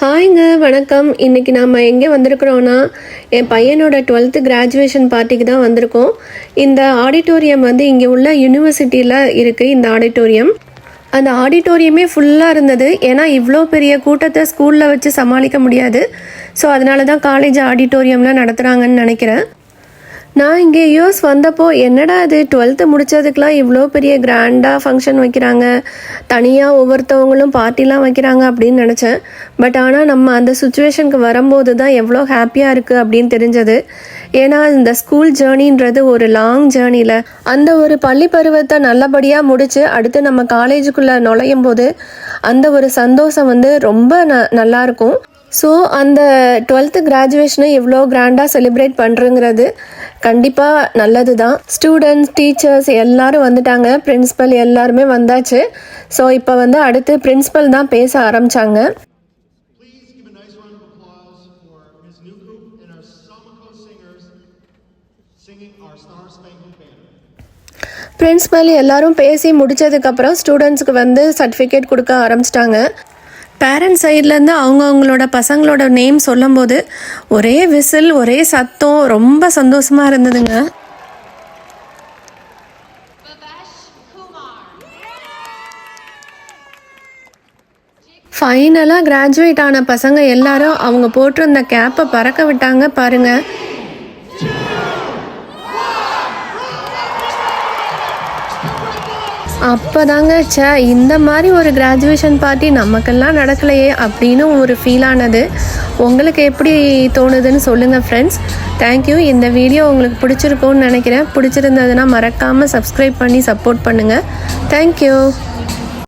ஹாய்ங்க, வணக்கம். இன்றைக்கி நாம் எங்கே வந்திருக்கிறோன்னா, என் பையனோட 12th கிராஜுவேஷன் பார்ட்டிக்கு தான் வந்திருக்கோம். இந்த ஆடிட்டோரியம் வந்து இங்கே உள்ள யூனிவர்சிட்டியில் இருக்குது. இந்த ஆடிட்டோரியம் அந்த ஆடிட்டோரியமே ஃபுல்லாக இருந்தது. ஏன்னா இவ்வளோ பெரிய கூட்டத்தை ஸ்கூலில் வச்சு சமாளிக்க முடியாது. ஸோ அதனால தான் காலேஜ் ஆடிட்டோரியமில் நடத்துகிறாங்கன்னு நினைக்கிறேன். நான் இங்கே யூஎஸ் வந்தப்போ என்னடா இது 12th முடித்ததுக்கெலாம் இவ்வளோ பெரிய கிராண்டாக ஃபங்க்ஷன் வைக்கிறாங்க, தனியாக ஒவ்வொருத்தவங்களும் பார்ட்டிலாம் வைக்கிறாங்க அப்படின்னு நினச்சேன். பட் ஆனால் நம்ம அந்த சுச்சுவேஷனுக்கு வரும்போது தான் எவ்வளோ ஹாப்பியாக இருக்குது அப்படின்னு தெரிஞ்சது. ஏன்னா இந்த ஸ்கூல் ஜேர்னின்றது ஒரு லாங் ஜேர்னியில் அந்த ஒரு பள்ளி பருவத்தை நல்லபடியாக முடித்து அடுத்து நம்ம காலேஜுக்குள்ளே நுழையும் போது அந்த ஒரு சந்தோஷம் வந்து ரொம்ப நல்லாயிருக்கும். ஸோ அந்த 12th கிராஜுவேஷனை எவ்வளோ கிராண்டாக செலிப்ரேட் பண்ணுறங்கிறது கண்டிப்பாக நல்லது தான். ஸ்டூடெண்ட்ஸ், டீச்சர்ஸ் எல்லோரும் வந்துட்டாங்க, பிரின்ஸிபல் எல்லாருமே வந்தாச்சு. ஸோ இப்போ வந்து அடுத்து பிரின்ஸிபல் தான் பேச ஆரம்பித்தாங்க. பிரின்ஸிபல் எல்லாரும் பேசி முடித்ததுக்கப்புறம் ஸ்டூடெண்ட்ஸுக்கு வந்து சர்டிஃபிகேட் கொடுக்க ஆரம்பிச்சிட்டாங்க. பேரண்ட்ஸ் சைட்லேருந்து அவங்களோட பசங்களோட நேம் சொல்லும்போது ஒரே விசில், ஒரே சத்தம், ரொம்ப சந்தோஷமாக இருந்ததுங்க. ஃபைனலாக கிராஜுவேட் ஆன பசங்க எல்லாரும் அவங்க போட்டிருந்த கேப்பை பறக்க விட்டாங்க பாருங்கள். அப்போ தாங்க இந்த மாதிரி ஒரு கிராஜுவேஷன் பார்ட்டி நமக்கெல்லாம் நடக்கலையே அப்படின்னு ஒரு ஃபீல் ஆனது. உங்களுக்கு எப்படி தோணுதுன்னு சொல்லுங்கள் ஃப்ரெண்ட்ஸ். தேங்க்யூ. இந்த வீடியோ உங்களுக்கு பிடிச்சிருக்கும்னு நினைக்கிறேன். பிடிச்சிருந்ததுன்னா மறக்காமல் சப்ஸ்கிரைப் பண்ணி சப்போர்ட் பண்ணுங்கள். தேங்க்யூ.